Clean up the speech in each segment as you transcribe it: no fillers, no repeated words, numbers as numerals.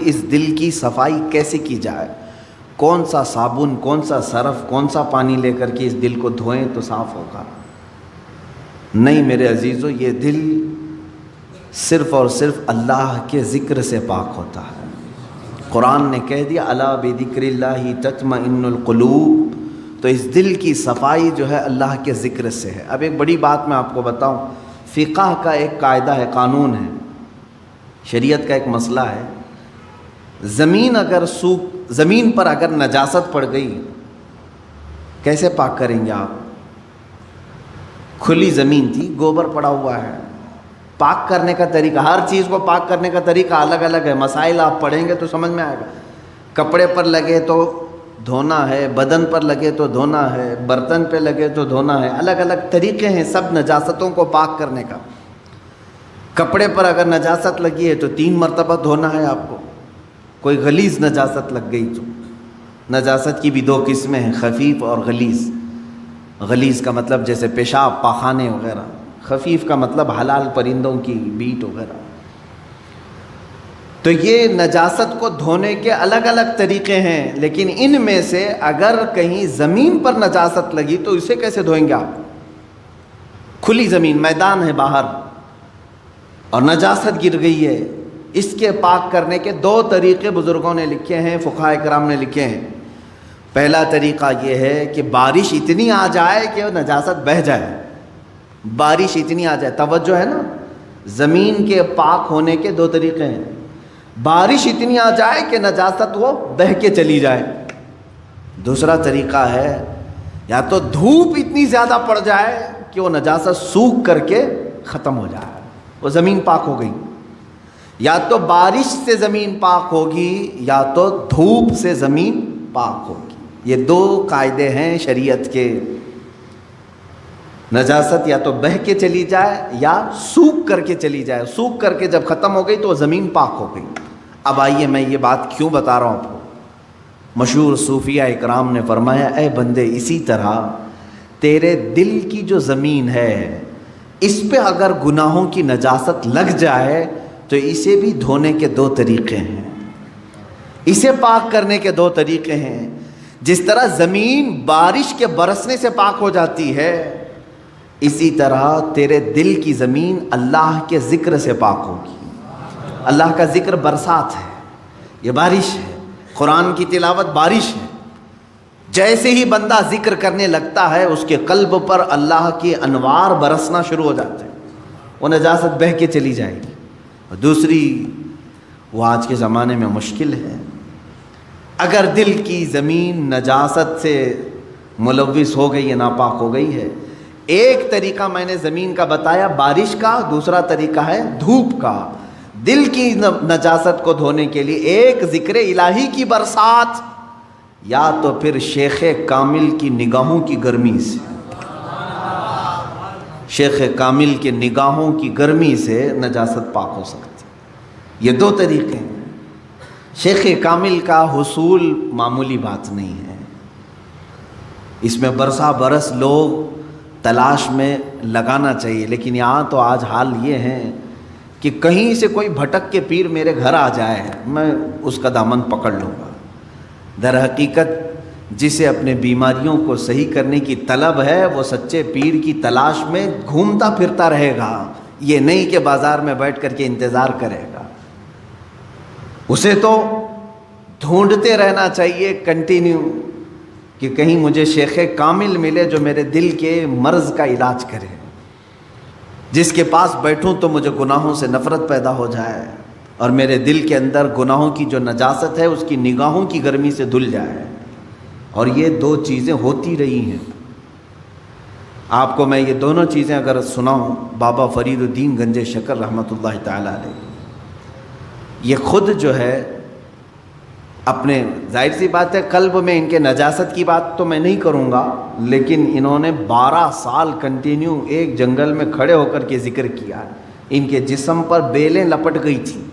اس دل کی صفائی کیسے کی جائے، کون سا صابن، کون سا سرف، کون سا پانی لے کر کے اس دل کو دھوئیں تو صاف ہوگا؟ نہیں میرے عزیزو، یہ دل صرف اور صرف اللہ کے ذکر سے پاک ہوتا ہے۔ قرآن نے کہہ دیا الا بذکر اللہ تطمئن القلوب، تو اس دل کی صفائی جو ہے اللہ کے ذکر سے ہے۔ اب ایک بڑی بات میں آپ کو بتاؤں، فقہ کا ایک قاعدہ ہے، قانون ہے، شریعت کا ایک مسئلہ ہے، زمین پر اگر نجاست پڑ گئی کیسے پاک کریں گے آپ؟ کھلی زمین تھی، گوبر پڑا ہوا ہے، پاک کرنے کا طریقہ، ہر چیز کو پاک کرنے کا طریقہ الگ الگ ہے، مسائل آپ پڑھیں گے تو سمجھ میں آئے گا۔ کپڑے پر لگے تو دھونا ہے، بدن پر لگے تو دھونا ہے، برتن پہ لگے تو دھونا ہے، الگ الگ طریقے ہیں سب نجاستوں کو پاک کرنے کا۔ کپڑے پر اگر نجاست لگی ہے تو 3 مرتبہ دھونا ہے آپ کو۔ کوئی غلیظ نجاست لگ گئی تو، نجاست کی بھی 2 قسمیں ہیں، خفیف اور غلیظ۔ غلیظ کا مطلب جیسے پیشاب، پاخانے وغیرہ، خفیف کا مطلب حلال پرندوں کی بیٹ وغیرہ۔ تو یہ نجاست کو دھونے کے الگ الگ طریقے ہیں، لیکن ان میں سے اگر کہیں زمین پر نجاست لگی تو اسے کیسے دھوئیں گے آپ؟ کھلی زمین، میدان ہے باہر اور نجاست گر گئی ہے، اس کے پاک کرنے کے 2 طریقے بزرگوں نے لکھے ہیں، فقہاء کرام نے لکھے ہیں۔ پہلا طریقہ یہ ہے کہ بارش اتنی آ جائے کہ نجاست بہہ جائے، بارش اتنی آ جائے، توجہ ہے نا، زمین کے پاک ہونے کے 2 طریقے ہیں۔ بارش اتنی آ جائے کہ نجاست وہ بہہ کے چلی جائے۔ دوسرا طریقہ ہے یا تو دھوپ اتنی زیادہ پڑ جائے کہ وہ نجاست سوکھ کر کے ختم ہو جائے، وہ زمین پاک ہو گئی۔ یا تو بارش سے زمین پاک ہوگی یا تو دھوپ سے زمین پاک ہوگی۔ یہ 2 قاعدے ہیں شریعت کے، نجاست یا تو بہہ کے چلی جائے یا سوکھ کر کے چلی جائے، سوکھ کر کے جب ختم ہو گئی تو وہ زمین پاک ہو گئی۔ اب آئیے میں یہ بات کیوں بتا رہا ہوں آپ کو۔ مشہور صوفیہ اکرام نے فرمایا اے بندے، اسی طرح تیرے دل کی جو زمین ہے اس پہ اگر گناہوں کی نجاست لگ جائے تو اسے بھی دھونے کے 2 طریقے ہیں، اسے پاک کرنے کے 2 طریقے ہیں۔ جس طرح زمین بارش کے برسنے سے پاک ہو جاتی ہے، اسی طرح تیرے دل کی زمین اللہ کے ذکر سے پاک ہوگی۔ اللہ کا ذکر برسات ہے، یہ بارش ہے، قرآن کی تلاوت بارش ہے۔ جیسے ہی بندہ ذکر کرنے لگتا ہے اس کے قلب پر اللہ کی انوار برسنا شروع ہو جاتے ہیں، وہ نجاست بہہ کے چلی جائے گی۔ اور دوسری، وہ آج کے زمانے میں مشکل ہے، اگر دل کی زمین نجاست سے ملوث ہو گئی ہے، ناپاک ہو گئی ہے، ایک طریقہ میں نے زمین کا بتایا بارش کا، دوسرا طریقہ ہے دھوپ کا۔ دل کی نجاست کو دھونے کے لیے ایک ذکر الہی کی برسات، یا تو پھر شیخ کامل کی نگاہوں کی گرمی سے، شیخ کامل کے نگاہوں کی گرمی سے نجاست پاک ہو سکتی۔ یہ 2 طریقے ہیں۔ شیخ کامل کا حصول معمولی بات نہیں ہے، اس میں برسا برس لوگ تلاش میں لگانا چاہیے، لیکن یہاں تو آج حال یہ ہے کہ کہیں سے کوئی بھٹک کے پیر میرے گھر آ جائے میں اس کا دامن پکڑ لوں گا۔ در حقیقت جسے اپنے بیماریوں کو صحیح کرنے کی طلب ہے وہ سچے پیر کی تلاش میں گھومتا پھرتا رہے گا، یہ نہیں کہ بازار میں بیٹھ کر کے انتظار کرے گا۔ اسے تو ڈھونڈتے رہنا چاہیے کنٹینیو کہ کہیں مجھے شیخ کامل ملے جو میرے دل کے مرض کا علاج کرے، جس کے پاس بیٹھوں تو مجھے گناہوں سے نفرت پیدا ہو جائے اور میرے دل کے اندر گناہوں کی جو نجاست ہے اس کی نگاہوں کی گرمی سے دھل جائے۔ اور یہ 2 چیزیں ہوتی رہی ہیں۔ آپ کو میں یہ دونوں چیزیں اگر سناؤں، بابا فرید الدین گنج شکر رحمۃ اللہ تعالی علیہ، یہ خود جو ہے اپنے، ظاہر سی بات ہے قلب میں ان کے نجاست کی بات تو میں نہیں کروں گا، لیکن انہوں نے 12 سال کنٹینیو ایک جنگل میں کھڑے ہو کر کے ذکر کیا۔ ان کے جسم پر بیلیں لپٹ گئی تھیں،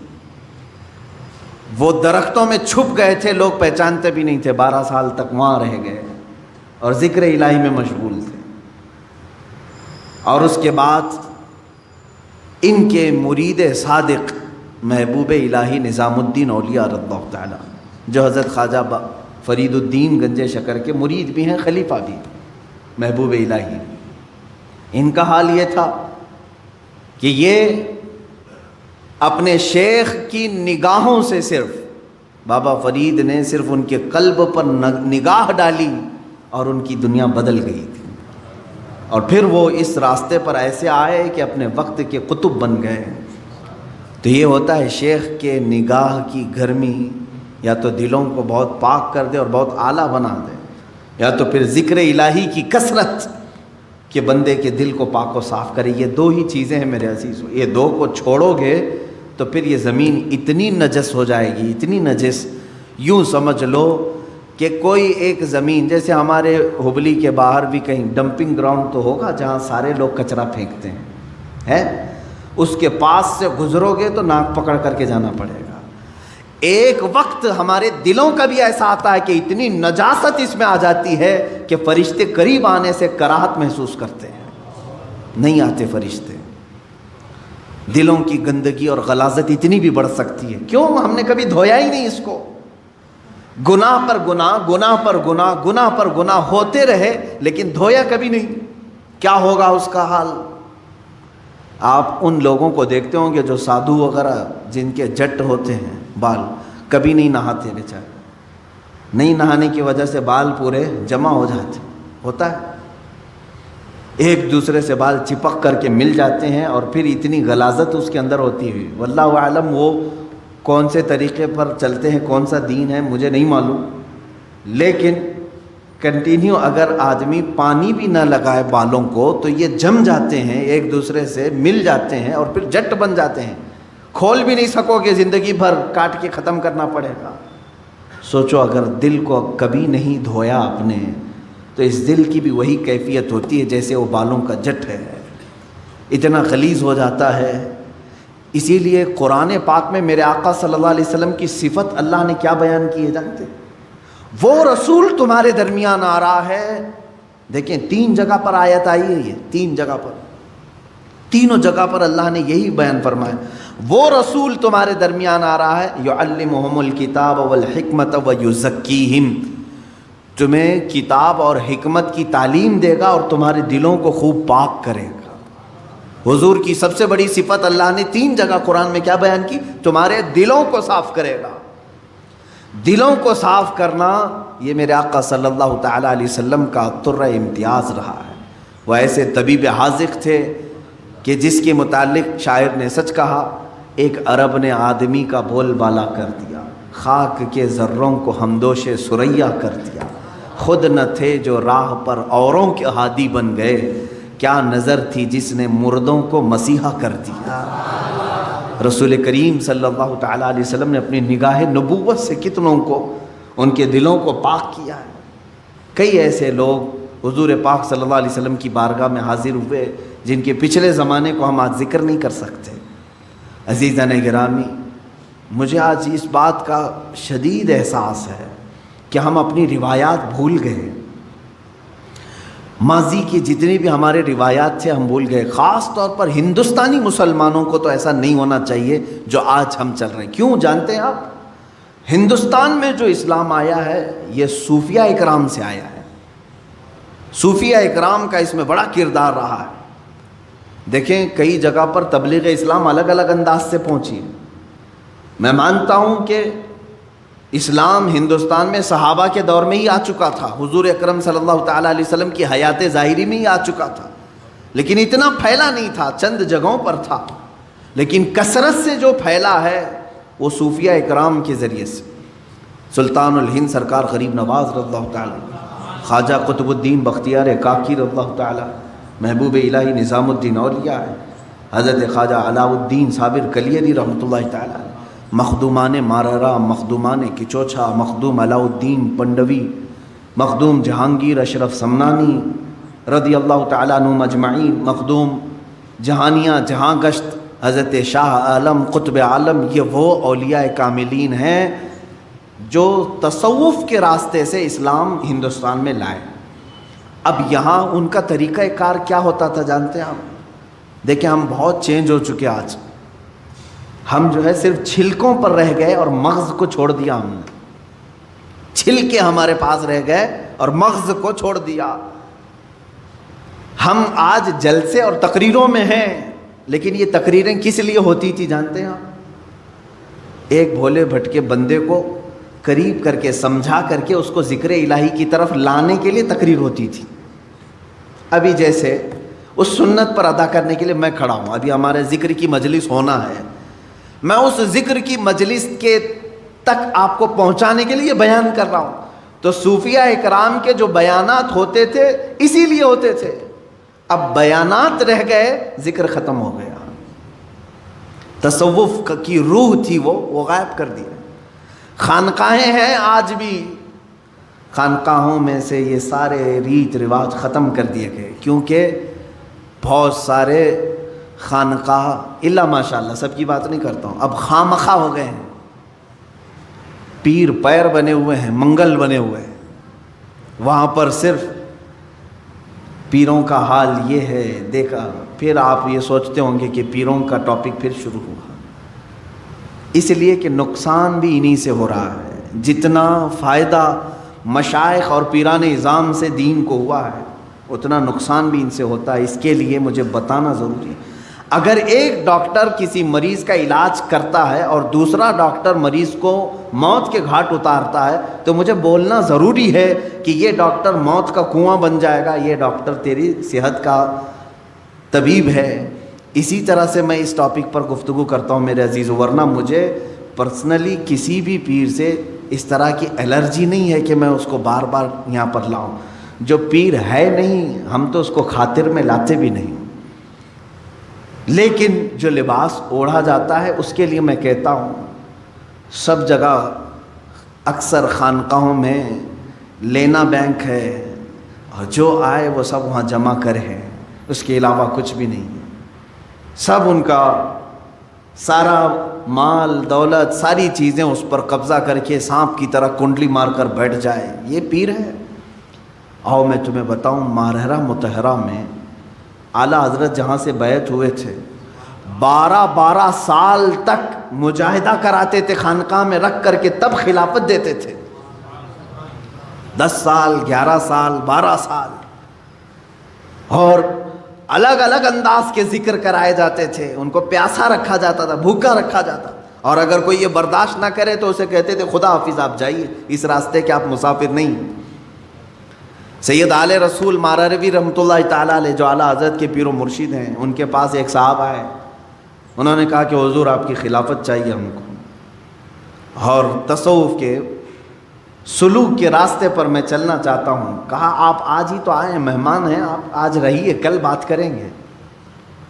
وہ درختوں میں چھپ گئے تھے، لوگ پہچانتے بھی نہیں تھے، 12 سال تک وہاں رہ گئے اور ذکر الہی میں مشغول تھے۔ اور اس کے بعد ان کے مرید صادق محبوب الہی نظام الدین اولیاء رضی اللہ تعالیٰ، جو حضرت خواجہ فرید الدین گنج شکر کے مرید بھی ہیں، خلیفہ بھی محبوب الہی، ان کا حال یہ تھا کہ یہ اپنے شیخ کی نگاہوں سے، صرف بابا فرید نے صرف ان کے قلب پر نگاہ ڈالی اور ان کی دنیا بدل گئی تھی، اور پھر وہ اس راستے پر ایسے آئے کہ اپنے وقت کے قطب بن گئے۔ تو یہ ہوتا ہے شیخ کے نگاہ کی گرمی یا تو دلوں کو بہت پاک کر دے اور بہت اعلیٰ بنا دے، یا تو پھر ذکر الہی کی کثرت کہ بندے کے دل کو پاک و صاف کرے۔ یہ دو ہی چیزیں ہیں میرے عزیزو، یہ دو کو چھوڑو گے تو پھر یہ زمین اتنی نجس ہو جائے گی، اتنی نجس، یوں سمجھ لو کہ کوئی ایک زمین، جیسے ہمارے ہبلی کے باہر بھی کہیں ڈمپنگ گراؤنڈ تو ہوگا جہاں سارے لوگ کچرا پھینکتے ہیں، ہے؟ اس کے پاس سے گزرو گے تو ناک پکڑ کر کے جانا پڑے گا۔ ایک وقت ہمارے دلوں کا بھی ایسا آتا ہے کہ اتنی نجاست اس میں آ جاتی ہے کہ فرشتے قریب آنے سے کراہت محسوس کرتے ہیں، نہیں آتے فرشتے۔ دلوں کی گندگی اور غلاظت اتنی بھی بڑھ سکتی ہے، کیوں؟ ہم نے کبھی دھویا ہی نہیں اس کو، گناہ پر گناہ، گناہ پر گناہ، گناہ پر گناہ ہوتے رہے لیکن دھویا کبھی نہیں، کیا ہوگا اس کا حال؟ آپ ان لوگوں کو دیکھتے ہوں گے جو سادھو وغیرہ جن کے جٹ ہوتے ہیں بال، کبھی نہیں نہاتے بیچارے، نہیں نہانے کی وجہ سے بال پورے جمع ہو جاتے، ہوتا ہے، ایک دوسرے سے بال چپک کر کے مل جاتے ہیں، اور پھر اتنی غلاظت اس کے اندر ہوتی ہوئی، واللہ اعلم وہ کون سے طریقے پر چلتے ہیں، کون سا دین ہے مجھے نہیں معلوم، لیکن کنٹینیو اگر آدمی پانی بھی نہ لگائے بالوں کو تو یہ جم جاتے ہیں، ایک دوسرے سے مل جاتے ہیں اور پھر جٹ بن جاتے ہیں، کھول بھی نہیں سکو گے، زندگی بھر کاٹ کے ختم کرنا پڑے گا۔ سوچو اگر دل کو کبھی نہیں دھویا آپ نے تو اس دل کی بھی وہی کیفیت ہوتی ہے جیسے وہ بالوں کا جٹ ہے، اتنا غلیظ ہو جاتا ہے۔ اسی لیے قرآن پاک میں میرے آقا صلی اللہ علیہ وسلم کی صفت اللہ نے کیا بیان کی ہے جانتے؟ وہ رسول تمہارے درمیان آ رہا ہے، دیکھیں 3 جگہ پر آیت آئی ہے، یہ 3 جگہ پر، تینوں جگہ پر اللہ نے یہی بیان فرمایا، وہ رسول تمہارے درمیان آ رہا ہے، یعلمہم الکتاب والحکمت ویزکیہم، تمہیں کتاب اور حکمت کی تعلیم دے گا اور تمہارے دلوں کو خوب پاک کرے گا۔ حضور کی سب سے بڑی صفت اللہ نے 3 جگہ قرآن میں کیا بیان کی؟ تمہارے دلوں کو صاف کرے گا۔ دلوں کو صاف کرنا یہ میرے آقا صلی اللہ تعالیٰ علیہ وسلم کا طرہ امتیاز رہا ہے۔ وہ ایسے طبیب حاذق تھے کہ جس کے متعلق شاعر نے سچ کہا، ایک عرب نے آدمی کا بول بالا کر دیا، خاک کے ذروں کو ہمدوش ثریا کر دیا، خود نہ تھے جو راہ پر اوروں کے ہادی بن گئے، کیا نظر تھی جس نے مردوں کو مسیحا کر دیا۔ رسول کریم صلی اللہ تعالیٰ علیہ وسلم نے اپنی نگاہ نبوت سے کتنوں کو ان کے دلوں کو پاک کیا ہے۔ کئی ایسے لوگ حضور پاک صلی اللہ علیہ وسلم کی بارگاہ میں حاضر ہوئے جن کے پچھلے زمانے کو ہم آج ذکر نہیں کر سکتے۔ عزیزان گرامی، مجھے آج اس بات کا شدید احساس ہے کہ ہم اپنی روایات بھول گئے، ماضی کی جتنی بھی ہمارے روایات تھے ہم بھول گئے۔ خاص طور پر ہندوستانی مسلمانوں کو تو ایسا نہیں ہونا چاہیے جو آج ہم چل رہے ہیں۔ کیوں جانتے ہیں آپ؟ ہندوستان میں جو اسلام آیا ہے یہ صوفیہ اکرام سے آیا ہے، صوفیہ اکرام کا اس میں بڑا کردار رہا ہے۔ دیکھیں کئی جگہ پر تبلیغ اسلام الگ الگ انداز سے پہنچی ہے۔ میں مانتا ہوں کہ اسلام ہندوستان میں صحابہ کے دور میں ہی آ چکا تھا، حضور اکرم صلی اللہ تعالیٰ علیہ وسلم کی حیات ظاہری میں ہی آ چکا تھا، لیکن اتنا پھیلا نہیں تھا، چند جگہوں پر تھا، لیکن کثرت سے جو پھیلا ہے وہ صوفیہ اکرام کے ذریعے سے۔ سلطان الہند سرکار غریب نواز رضی اللہ تعالیٰ، خواجہ قطب الدین بختیار کاکی رضی اللہ تعالیٰ، محبوب الہی نظام الدین اولیاء ہے، حضرت خواجہ علاء الدین صابر کلیری رحمۃ اللہ تعالیٰ، مخدومان ماررا، مخدومان کچوچھا، مخدوم علاء الدین پنڈوی، مخدوم جہانگیر اشرف سمنانی رضی اللہ تعالیٰ عنہ مجمعین، مخدوم جہانیہ جہاں گشت حضرت شاہ عالم قطب عالم، یہ وہ اولیاء کاملین ہیں جو تصوف کے راستے سے اسلام ہندوستان میں لائے۔ اب یہاں ان کا طریقہ کار کیا ہوتا تھا جانتے ہیں آپ؟ دیکھیں ہم بہت چینج ہو چکے آج، ہم جو ہے صرف چھلکوں پر رہ گئے اور مغز کو چھوڑ دیا ہم نے. چھلکے ہمارے پاس رہ گئے اور مغز کو چھوڑ دیا. ہم آج جلسے اور تقریروں میں ہیں, لیکن یہ تقریریں کس لیے ہوتی تھی جانتے ہیں آپ؟ ایک بھولے بھٹکے بندے کو قریب کر کے سمجھا کر کے اس کو ذکر الہی کی طرف لانے کے لیے تقریر ہوتی تھی. ابھی جیسے اس سنت پر ادا کرنے کے لیے میں کھڑا ہوں, ابھی ہمارے ذکر کی مجلس ہونا ہے, میں اس ذکر کی مجلس کے تک آپ کو پہنچانے کے لیے بیان کر رہا ہوں. تو صوفیہ اکرام کے جو بیانات ہوتے تھے اسی لیے ہوتے تھے. اب بیانات رہ گئے, ذکر ختم ہو گیا. تصوف کی روح تھی وہ غائب کر دیا. خانقاہیں ہیں آج بھی, خانقاہوں میں سے یہ سارے ریت رواج ختم کر دیے گئے, کیونکہ بہت سارے خانقاہ الا ماشاء اللہ, سب کی بات نہیں کرتا ہوں, اب خامخواہ ہو گئے ہیں. پیر پیر بنے ہوئے ہیں, منگل بنے ہوئے ہیں. وہاں پر صرف پیروں کا حال یہ ہے دیکھا. پھر آپ یہ سوچتے ہوں گے کہ پیروں کا ٹاپک پھر شروع ہوا, اس لیے کہ نقصان بھی انہی سے ہو رہا ہے. جتنا فائدہ مشائخ اور پیران اعظام سے دین کو ہوا ہے, اتنا نقصان بھی ان سے ہوتا ہے. اس کے لیے مجھے بتانا ضروری ہے. اگر ایک ڈاکٹر کسی مریض کا علاج کرتا ہے اور دوسرا ڈاکٹر مریض کو موت کے گھاٹ اتارتا ہے, تو مجھے بولنا ضروری ہے کہ یہ ڈاکٹر موت کا کنواں بن جائے گا, یہ ڈاکٹر تیری صحت کا طبیب ہے. اسی طرح سے میں اس ٹاپک پر گفتگو کرتا ہوں میرے عزیزو, ورنہ مجھے پرسنلی کسی بھی پیر سے اس طرح کی الرجی نہیں ہے کہ میں اس کو بار بار یہاں پر لاؤں. جو پیر ہے نہیں, ہم تو اس کو خاطر میں لاتے بھی نہیں. لیکن جو لباس اوڑھا جاتا ہے اس کے لیے میں کہتا ہوں, سب جگہ اکثر خانقاہوں میں لینا بینک ہے, اور جو آئے وہ سب وہاں جمع کرے, اس کے علاوہ کچھ بھی نہیں. سب ان کا سارا مال دولت ساری چیزیں اس پر قبضہ کر کے سانپ کی طرح کنڈلی مار کر بیٹھ جائے, یہ پیر ہے. آؤ میں تمہیں بتاؤں, ماہرہ مطہرہ میں اعلیٰ حضرت جہاں سے بیعت ہوئے تھے, 12 سال تک مجاہدہ کراتے تھے خانقاہ میں رکھ کر کے, تب خلافت دیتے تھے. 10 سال 11 سال 12 سال, اور الگ الگ انداز کے ذکر کرائے جاتے تھے. ان کو پیاسا رکھا جاتا تھا, بھوکا رکھا جاتا, اور اگر کوئی یہ برداشت نہ کرے تو اسے کہتے تھے خدا حافظ, آپ جائیے, اس راستے کے آپ مسافر نہیں. سید آل رسول ماراروی رحمۃ اللہ تعالیٰ علیہ, جو اعلیٰ حضرت کے پیر و مرشد ہیں, ان کے پاس ایک صاحب آئے. انہوں نے کہا کہ حضور آپ کی خلافت چاہیے ہم کو, اور تصوف کے سلوک کے راستے پر میں چلنا چاہتا ہوں. کہا آپ آج ہی تو آئے ہیں, مہمان ہیں, آپ آج رہیے, کل بات کریں گے.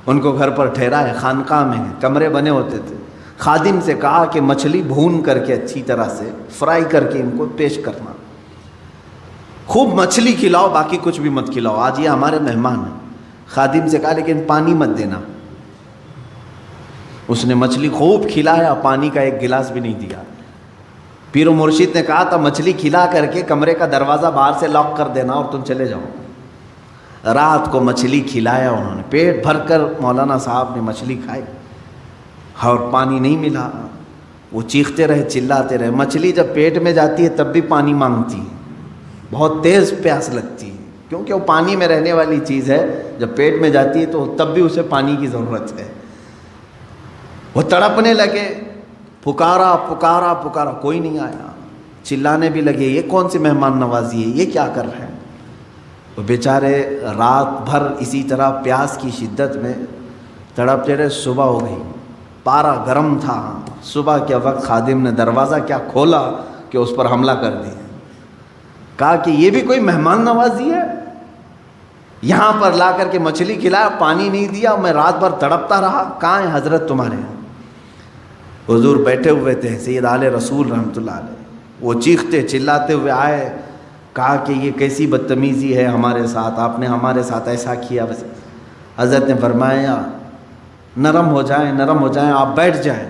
ان کو گھر پر ٹھہرایا, خانقاہ میں کمرے بنے ہوتے تھے. خادم سے کہا کہ مچھلی بھون کر کے اچھی طرح سے فرائی کر کے ان کو پیش کرنا, خوب مچھلی کھلاؤ, باقی کچھ بھی مت کھلاؤ, آج یہ ہمارے مہمان ہیں. خادم سے کہا لیکن پانی مت دینا. اس نے مچھلی خوب کھلایا, پانی کا ایک گلاس بھی نہیں دیا. پیر و مرشد نے کہا تھا مچھلی کھلا کر کے کمرے کا دروازہ باہر سے لاک کر دینا اور تم چلے جاؤ. رات کو مچھلی کھلایا انہوں نے, پیٹ بھر کر مولانا صاحب نے مچھلی کھائی, اور پانی نہیں ملا. وہ چیختے رہے, چلاتے رہے. مچھلی جب پیٹ میں جاتی ہے تب بھی پانی مانگتی ہے, بہت تیز پیاس لگتی ہے, کیونکہ وہ پانی میں رہنے والی چیز ہے. جب پیٹ میں جاتی ہے تو تب بھی اسے پانی کی ضرورت ہے. وہ تڑپنے لگے, پکارا پکارا پکارا, کوئی نہیں آیا. چلانے بھی لگے, یہ کون سی مہمان نوازی ہے, یہ کیا کر رہے ہیں. وہ بیچارے رات بھر اسی طرح پیاس کی شدت میں تڑپتے رہے. صبح ہو گئی, پارا گرم تھا. صبح کے وقت خادم نے دروازہ کیا کھولا کہ اس پر حملہ کر دیا. کہا کہ یہ بھی کوئی مہمان نوازی ہے, یہاں پر لا کر کے مچھلی کھلایا, پانی نہیں دیا, میں رات بھر تڑپتا رہا. کہاں ہے حضرت تمہارے؟ حضور بیٹھے ہوئے تھے, سید آل رسول رحمۃ اللہ علیہ. وہ چیختے چلاتے ہوئے آئے. کہا کہ یہ کیسی بدتمیزی ہے ہمارے ساتھ, آپ نے ہمارے ساتھ ایسا کیا. بس حضرت نے فرمایا نرم ہو جائیں, نرم ہو جائیں, آپ بیٹھ جائیں.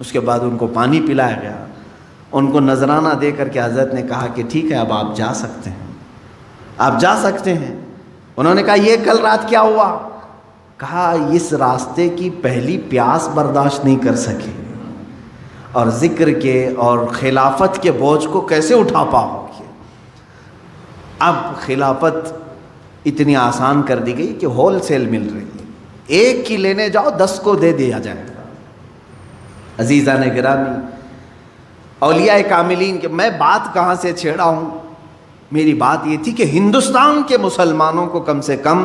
اس کے بعد ان کو پانی پلایا گیا. ان کو نذرانہ دے کر کے حضرت نے کہا کہ ٹھیک ہے اب آپ جا سکتے ہیں, آپ جا سکتے ہیں. انہوں نے کہا یہ کل رات کیا ہوا؟ کہا اس راستے کی پہلی پیاس برداشت نہیں کر سکے اور ذکر کے اور خلافت کے بوجھ کو کیسے اٹھا پاؤ گے؟ اب خلافت اتنی آسان کر دی گئی کہ ہول سیل مل رہی ہے، ایک کی لینے جاؤ 10 کو دے دیا جائے گا۔ عزیزان گرامی، اولیاء کاملین کے میں بات کہاں سے چھیڑا ہوں، میری بات یہ تھی کہ ہندوستان کے مسلمانوں کو کم سے کم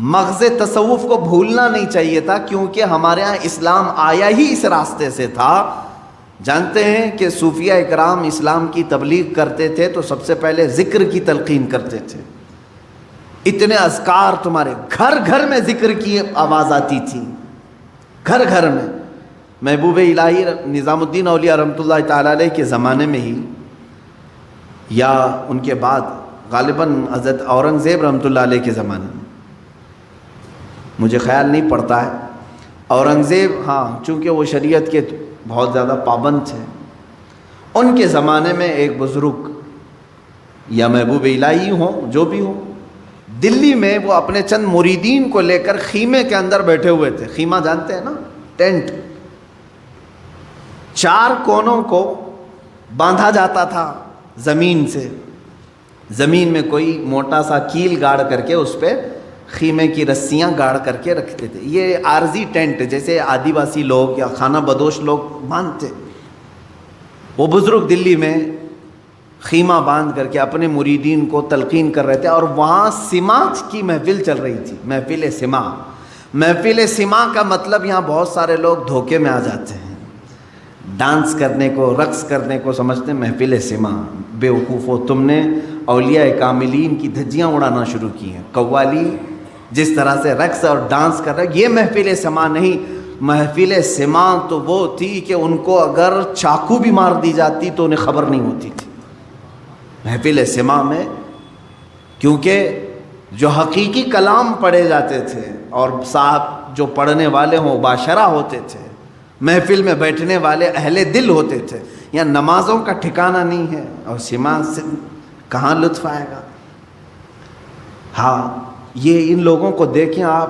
مغز تصوف کو بھولنا نہیں چاہیے تھا، کیونکہ ہمارے ہاں اسلام آیا ہی اس راستے سے تھا۔ جانتے ہیں کہ صوفیہ اکرام اسلام کی تبلیغ کرتے تھے تو سب سے پہلے ذکر کی تلقین کرتے تھے۔ اتنے اذکار، تمہارے گھر گھر میں ذکر کی آواز آتی تھی، گھر گھر میں۔ محبوب الہی نظام الدین اولیاء رحمۃ اللہ تعالیٰ علیہ کے زمانے میں ہی یا ان کے بعد غالباً حضرت اورنگزیب رحمۃ اللہ علیہ کے زمانے میں، مجھے خیال نہیں پڑتا ہے، اورنگزیب، ہاں، چونکہ وہ شریعت کے بہت زیادہ پابند تھے، ان کے زمانے میں ایک بزرگ یا محبوب الہی ہوں جو بھی ہوں، دلی میں وہ اپنے چند مریدین کو لے کر خیمے کے اندر بیٹھے ہوئے تھے۔ خیمہ جانتے ہیں نا، ٹینٹ، 4 کونوں کو باندھا جاتا تھا زمین سے، زمین میں کوئی موٹا سا کیل گاڑ کر کے اس پہ خیمے کی رسیاں گاڑ کر کے رکھتے تھے۔ یہ عارضی ٹینٹ جیسے آدیواسی لوگ یا خانہ بدوش لوگ باندھتے، وہ بزرگ دلی میں خیمہ باندھ کر کے اپنے مریدین کو تلقین کر رہے تھے، اور وہاں سماج کی محفل چل رہی تھی، محفل سما۔ محفل سما کا مطلب یہاں بہت سارے لوگ دھوکے میں آ جاتے ہیں، ڈانس کرنے کو، رقص کرنے کو سمجھتے ہیں محفل سما۔ بے وقوفو، تم نے اولیاء کاملین کی دھجیاں اڑانا شروع کی ہیں۔ قوالی جس طرح سے رقص اور ڈانس کر رہے، یہ محفل سما نہیں۔ محفل سما تو وہ تھی کہ ان کو اگر چاقو بھی مار دی جاتی تو انہیں خبر نہیں ہوتی تھی۔ محفل سما میں کیونکہ جو حقیقی کلام پڑھے جاتے تھے اور صاحب جو پڑھنے والے ہوں باشرہ ہوتے تھے، محفل میں بیٹھنے والے اہل دل ہوتے تھے، یا نمازوں کا ٹھکانہ نہیں ہے، اور سما سے کہاں لطف آئے گا۔ ہاں، یہ ان لوگوں کو دیکھیں آپ،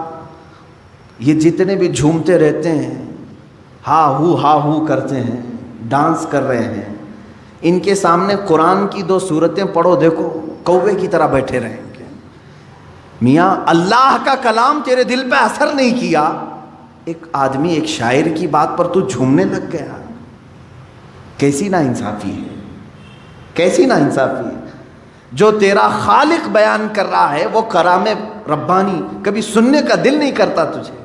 یہ جتنے بھی جھومتے رہتے ہیں، ہا ہو کرتے ہیں، ڈانس کر رہے ہیں، ان کے سامنے قرآن کی 2 سورتیں پڑھو، دیکھو کوے کی طرح بیٹھے رہیں گے۔ میاں اللہ کا کلام تیرے دل پہ اثر نہیں کیا، ایک آدمی ایک شاعر کی بات پر تو جھومنے لگ گیا، کیسی نا انصافی ہے، کیسی نا انصافی ہے۔ جو تیرا خالق بیان کر رہا ہے وہ کلام ربانی، کبھی سننے کا دل نہیں کرتا تجھے؟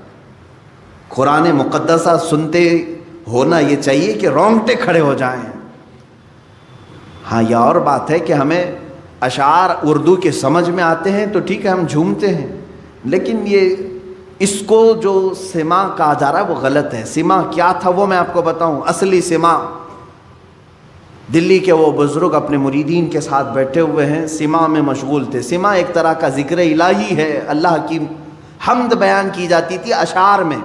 قرآن مقدسہ سنتے ہونا یہ چاہیے کہ رونگٹے کھڑے ہو جائیں۔ ہاں، یہ اور بات ہے کہ ہمیں اشعار اردو کے سمجھ میں آتے ہیں تو ٹھیک ہے، ہم جھومتے ہیں، لیکن یہ اس کو جو سما کہا جا رہا ہے وہ غلط ہے۔ سما کیا تھا وہ میں آپ کو بتاؤں۔ اصلی سما، دلی کے وہ بزرگ اپنے مریدین کے ساتھ بیٹھے ہوئے ہیں، سما میں مشغول تھے۔ سما ایک طرح کا ذکر الہی ہے، اللہ کی حمد بیان کی جاتی تھی اشعار میں۔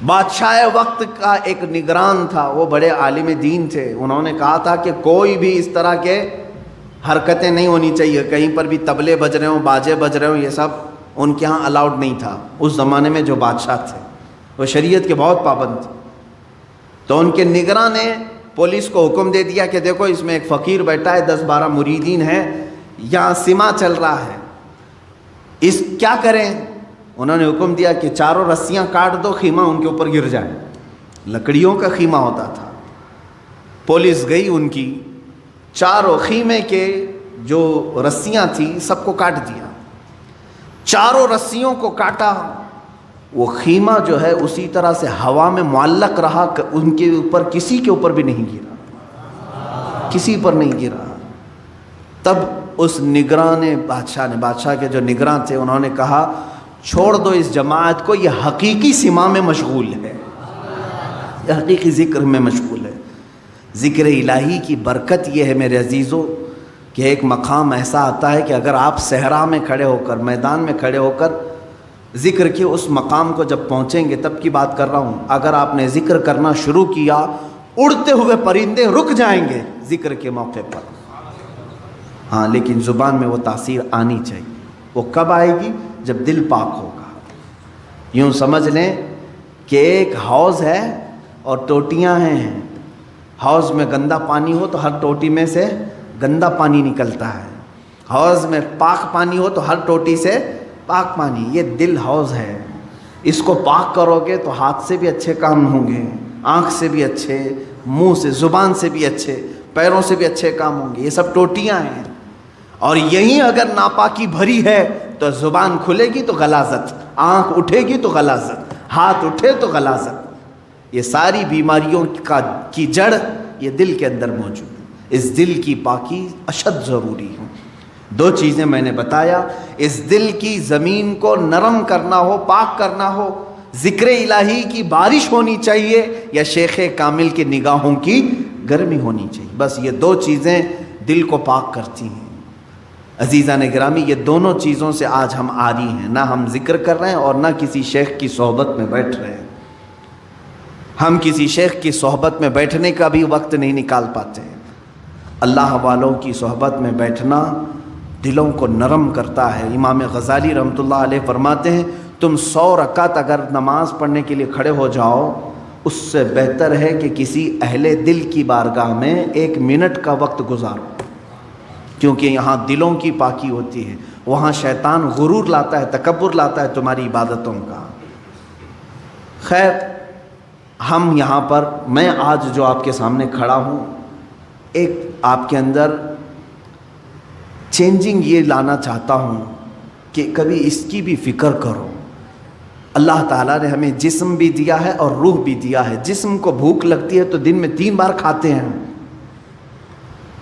بادشاہ وقت کا ایک نگران تھا، وہ بڑے عالم دین تھے، انہوں نے کہا تھا کہ کوئی بھی اس طرح کے حرکتیں نہیں ہونی چاہیے، کہیں پر بھی طبلے بج رہے ہوں، باجے بج رہے ہوں، یہ سب ان کے ہاں الاؤڈ نہیں تھا۔ اس زمانے میں جو بادشاہ تھے وہ شریعت کے بہت پابند تھے، تو ان کے نگراں نے پولیس کو حکم دے دیا کہ دیکھو اس میں ایک فقیر بیٹھا ہے، 10-12 مریدین ہیں، یہاں سما چل رہا ہے، اس کیا کریں؟ انہوں نے حکم دیا کہ 4 رسیاں کاٹ دو، خیمہ ان کے اوپر گر جائے۔ لکڑیوں کا خیمہ ہوتا تھا۔ پولیس گئی، ان کی 4 خیمے کے جو رسیاں تھیں سب کو کاٹ دیا۔ 4 رسیوں کو کاٹا، وہ خیمہ جو ہے اسی طرح سے ہوا میں معلق رہا، ان کے اوپر کسی کے اوپر بھی نہیں گرا، کسی پر نہیں گرا۔ تب اس نگران بادشاہ نے، بادشاہ کے جو نگراں تھے، انہوں نے کہا چھوڑ دو اس جماعت کو، یہ حقیقی سما میں مشغول ہے، یہ حقیقی ذکر میں مشغول ہے۔ ذکر الہی کی برکت یہ ہے میرے عزیزو کہ ایک مقام ایسا آتا ہے کہ اگر آپ صحرا میں کھڑے ہو کر، میدان میں کھڑے ہو کر ذکر کے اس مقام کو جب پہنچیں گے، تب کی بات کر رہا ہوں، اگر آپ نے ذکر کرنا شروع کیا، اڑتے ہوئے پرندے رک جائیں گے ذکر کے موقع پر۔ ہاں، لیکن زبان میں وہ تاثیر آنی چاہیے۔ وہ کب آئے گی؟ جب دل پاک ہوگا. یوں سمجھ لیں کہ ایک حوض ہے اور ٹوٹیاں ہیں. حوض میں گندا پانی ہو تو ہر ٹوٹی میں سے گندا پانی نکلتا ہے. حوض میں پاک پانی ہو تو ہر ٹوٹی سے پاک پانی. یہ دل حوض ہے. اس کو پاک کرو گے تو ہاتھ سے بھی اچھے کام ہوں گے, آنکھ سے بھی اچھے, منہ سے, زبان سے بھی اچھے, پیروں سے بھی اچھے کام ہوں گے. یہ سب ٹوٹیاں ہیں. اور یہیں اگر ناپاکی بھری ہے تو زبان کھلے گی تو غلاظت, آنکھ اٹھے گی تو غلاظت, ہاتھ اٹھے تو غلاظت. یہ ساری بیماریوں کی جڑ یہ دل کے اندر موجود ہے. اس دل کی پاکی اشد ضروری ہے. 2 چیزیں میں نے بتایا. اس دل کی زمین کو نرم کرنا ہو, پاک کرنا ہو, ذکر الہی کی بارش ہونی چاہیے یا شیخ کامل کی نگاہوں کی گرمی ہونی چاہیے. بس یہ 2 چیزیں دل کو پاک کرتی ہیں. عزیزان گرامی, یہ دونوں چیزوں سے آج ہم عاری ہیں. نہ ہم ذکر کر رہے ہیں اور نہ کسی شیخ کی صحبت میں بیٹھ رہے ہیں. ہم کسی شیخ کی صحبت میں بیٹھنے کا بھی وقت نہیں نکال پاتے. اللہ والوں کی صحبت میں بیٹھنا دلوں کو نرم کرتا ہے. امام غزالی رحمۃ اللہ علیہ فرماتے ہیں تم 100 رکعت اگر نماز پڑھنے کے لیے کھڑے ہو جاؤ, اس سے بہتر ہے کہ کسی اہل دل کی بارگاہ میں 1 منٹ کا وقت گزارو, کیونکہ یہاں دلوں کی پاکی ہوتی ہے. وہاں شیطان غرور لاتا ہے, تکبر لاتا ہے تمہاری عبادتوں کا. خیر, ہم یہاں پر, میں آج جو آپ کے سامنے کھڑا ہوں, ایک آپ کے اندر چینجنگ یہ لانا چاہتا ہوں کہ کبھی اس کی بھی فکر کرو. اللہ تعالیٰ نے ہمیں جسم بھی دیا ہے اور روح بھی دیا ہے. جسم کو بھوک لگتی ہے تو دن میں 3 بار کھاتے ہیں.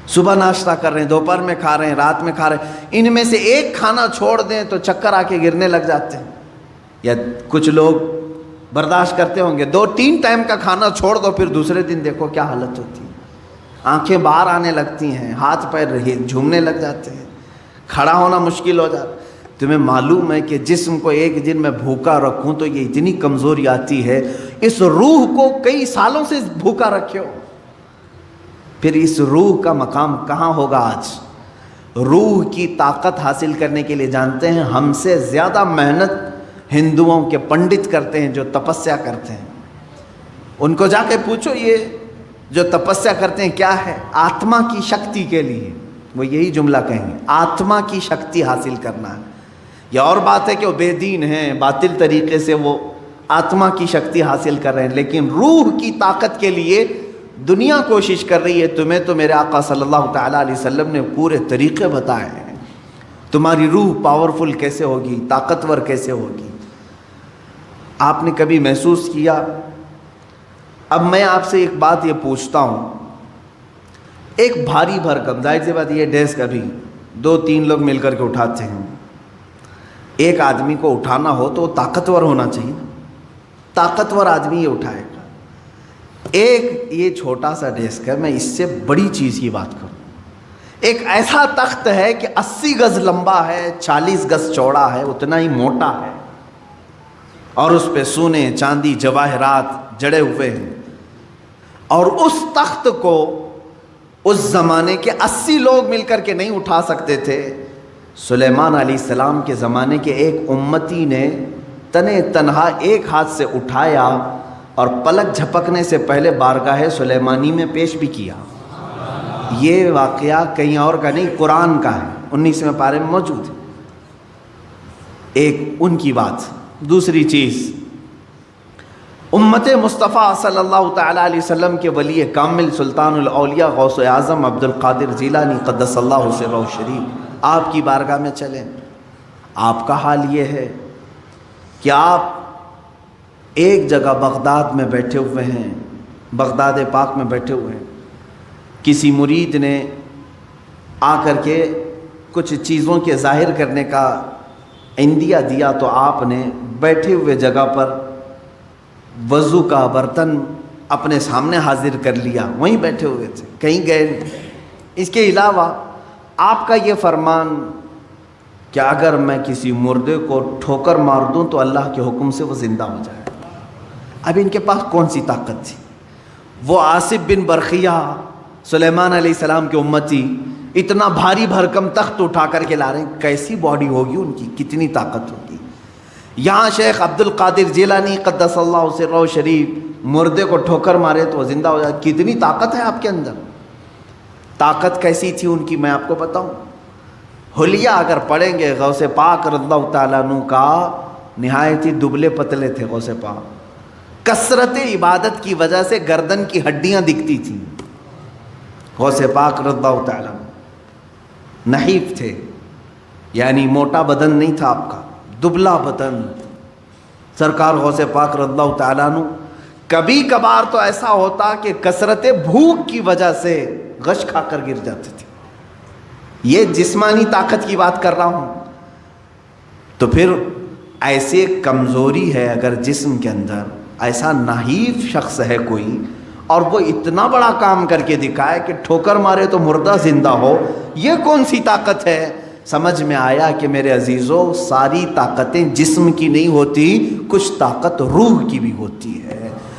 صبح ناشتہ کر رہے ہیں, دوپہر میں کھا رہے ہیں, رات میں کھا رہے ہیں. ان میں سے ایک کھانا چھوڑ دیں تو چکر آ کے گرنے لگ جاتے ہیں. یا کچھ لوگ برداشت کرتے ہوں گے, 2-3 ٹائم کا کھانا چھوڑ دو, پھر دوسرے دن دیکھو کیا حالت ہوتی ہے. آنکھیں باہر آنے لگتی ہیں, ہاتھ پیر جھومنے لگ جاتے ہیں, کھڑا ہونا مشکل ہو جاتا. تمہیں معلوم ہے کہ جسم کو ایک دن میں بھوکا رکھوں تو یہ اتنی کمزوری آتی ہے. اس روح کو کئی سالوں سے بھوکا رکھے ہو, پھر اس روح کا مقام کہاں ہوگا آج؟ روح کی طاقت حاصل کرنے کے لیے جانتے ہیں ہم سے زیادہ محنت ہندوؤں کے پنڈت کرتے ہیں جو تپسیا کرتے ہیں. ان کو جا کے پوچھو یہ جو تپسیا کرتے ہیں کیا ہے؟ آتما کی شکتی کے لیے. وہ یہی جملہ کہیں گے, آتما کی شکتی حاصل کرنا ہے. یہ اور بات ہے کہ وہ بے دین ہیں, باطل طریقے سے وہ آتما کی شکتی حاصل کر رہے ہیں, لیکن روح کی طاقت کے لیے دنیا کوشش کر رہی ہے. تمہیں تو میرے آقا صلی اللہ تعالیٰ علیہ وسلم نے پورے طریقے بتائے ہیں. تمہاری روح پاورفل کیسے ہوگی, طاقتور کیسے ہوگی. آپ نے کبھی محسوس کیا؟ اب میں آپ سے ایک بات یہ پوچھتا ہوں, ایک بھاری بھرکم, ظاہر سی بات یہ ڈیسک ابھی 2-3 لوگ مل کر کے اٹھاتے ہیں. ایک آدمی کو اٹھانا ہو تو وہ طاقتور ہونا چاہیے, طاقتور آدمی یہ اٹھائے گا. ایک یہ چھوٹا سا ڈیسک ہے, میں اس سے بڑی چیز کی بات کروں. ایک ایسا تخت ہے کہ 80 گز لمبا ہے, 40 گز چوڑا ہے, اتنا ہی موٹا ہے, اور اس پہ سونے چاندی جواہرات جڑے ہوئے ہیں. اور اس تخت کو اس زمانے کے 80 لوگ مل کر کے نہیں اٹھا سکتے تھے. سلیمان علیہ السلام کے زمانے کے ایک امتی نے تنے تنہا ایک ہاتھ سے اٹھایا اور پلک جھپکنے سے پہلے بارگاہ سلیمانی میں پیش بھی کیا. یہ واقعہ کہیں اور کا نہیں, قرآن کا ہے, 19ویں پارے میں موجود ہے. ایک ان کی بات. دوسری چیز, امت مصطفیٰ صلی اللہ تعالیٰ علیہ وسلم کے ولی کامل سلطان الاولیاء غوث اعظم عبد القادر جیلانی قدس اللہ سرہ الشریف, آپ کی بارگاہ میں چلیں. آپ کا حال یہ ہے کہ آپ ایک جگہ بغداد میں بیٹھے ہوئے ہیں, بغداد پاک میں بیٹھے ہوئے ہیں. کسی مرید نے آ کر کے کچھ چیزوں کے ظاہر کرنے کا عندیہ دیا, تو آپ نے بیٹھے ہوئے جگہ پر وضو کا برتن اپنے سامنے حاضر کر لیا, وہیں بیٹھے ہوئے تھے, کہیں گئے نہیں. اس کے علاوہ آپ کا یہ فرمان کہ اگر میں کسی مردے کو ٹھوکر مار دوں تو اللہ کے حکم سے وہ زندہ ہو جائے. اب ان کے پاس کون سی طاقت تھی؟ وہ آصف بن برخیہ سلیمان علیہ السلام کے امتی, اتنا بھاری بھرکم تخت اٹھا کر کے لا رہے ہیں. کیسی باڈی ہوگی ان کی, کتنی طاقت ہوگی. یہاں شیخ عبد القادر جیلانی قدس اللہ سرہ شریف مردے کو ٹھوکر مارے تو وہ زندہ ہو جائے. کتنی طاقت ہے آپ کے اندر. طاقت کیسی تھی ان کی میں آپ کو بتاؤں. حلیہ اگر پڑھیں گے غوث پاک رضی اللہ تعالیٰ عنہ کا, نہایت ہی دبلے پتلے تھے غوث پاک. کثرت عبادت کی وجہ سے گردن کی ہڈیاں دکھتی تھیں. غوث پاک رضی اللہ تعالیٰ عنہ نحیف تھے, یعنی موٹا بدن نہیں تھا آپ کا, دبلا بدن. سرکار غوث پاک رضی اللہ تعالیٰ عنہ کبھی کبھار تو ایسا ہوتا کہ کثرت بھوک کی وجہ سے غش کھا کر گر جاتے تھے. یہ جسمانی طاقت کی بات کر رہا ہوں. تو پھر ایسے کمزوری ہے اگر جسم کے اندر, ایسا نحیف شخص ہے کوئی اور وہ اتنا بڑا کام کر کے دکھائے کہ ٹھوکر مارے تو مردہ زندہ ہو, یہ کون سی طاقت ہے. سمجھ میں آیا کہ میرے عزیزوں, ساری طاقتیں جسم کی نہیں ہوتی, کچھ طاقت روح کی بھی ہوتی ہے.